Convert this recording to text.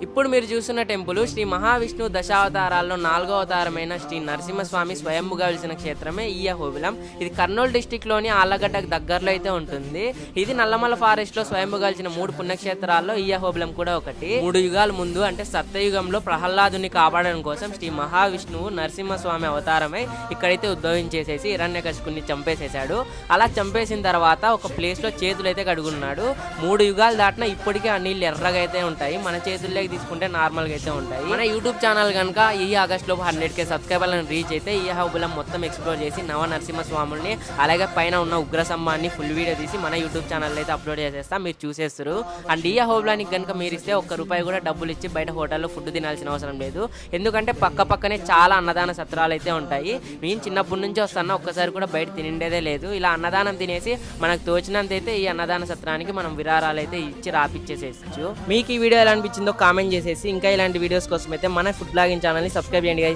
ఇప్పుడు మీరు చూస్తున్న టెంపుల్ శ్రీ మహావిష్ణువు దశావతారాల్లో 4వ అవతారమైన శ్రీ నరసింహస్వామి స్వయంభుగా వెలిసిన క్షేత్రమే ఈ అహోబిలం. ఇది కర్నూలు డిస్టిక్ లోని ఆళ్లగడ్డకు దగ్గరలో అయితే ఉంటుంది. ఇది నల్లమల ఫారెస్ట్ లో స్వయంభుగా వెలిసిన 3 పుణ్యక్షేత్రాల్లో ఈ అహోబిలం కూడా ఒకటి. 3 యుగాల ముందు అంటే సత్యయుగంలో ప్రహ్లాదుని కాపాడడం కోసం శ్రీ మహావిష్ణువు నరసింహస్వామి అవతారమై ఇక్కడైతే ఉద్భవించేసేసి హిరణ్యకశిపుని చంపేసేశాడు. అలా చంపేసిన తర్వాత ఒక ప్లేస్ లో చేతులైతే కడుగున్నాడు. 3 యుగాలు దాటినా ఇప్పటికీ ఆ నీళ్ళు ఎర్రగా అయితే ఉంటాయి. మన చేతుల్లోకి తీసుకుంటే నార్మల్ గా అయితే ఉంటాయి. మన యూట్యూబ్ ఛానల్ కనుక ఈ ఆగస్ట్ లో 100K సబ్స్క్రైబర్లను రీచ్ అయితే ఈ అహోబిలం మొత్తం ఎక్స్ప్లోర్ చేసి నవ నరసింహస్వాముల్ని అలాగే పైన ఉన్న ఉగ్రస్తంభాన్ని ఫుల్ వీడియో తీసి మన యూట్యూబ్ ఛానల్ అయితే అప్లోడ్ చేసేస్తా, మీరు చూసేస్తారు. అండ్ ఈ అహోబిలానికి కనుక మీరు ఇస్తే ₹1 కూడా డబ్బులు ఇచ్చి బయట హోటల్లో ఫుడ్ తినాల్సిన అవసరం లేదు. ఎందుకంటే పక్కనే చాలా అన్నదాన సత్రాలు అయితే ఉంటాయి. నేను చిన్నప్పటి నుంచి వస్తాను, ఒక్కసారి కూడా బయట తినిండేదే లేదు. ఇలా అన్నదానం తినేసి మనకు తోచినంత అయితే ఈ అన్నదాన సత్రానికి మనం విరాళాలు అయితే ఇచ్చి రాపిచ్చేసేయచ్చు. మీకు ఈ వీడియో ఎలా అనిపించిందో కామెంట్ చేసేసి ఇంకా ఇలాంటి వీడియోస్ కోసం అయితే మన ఫుడ్ బ్లాగింగ్ ఛానల్ని సబ్స్క్రైబ్ చేయండి గైస్.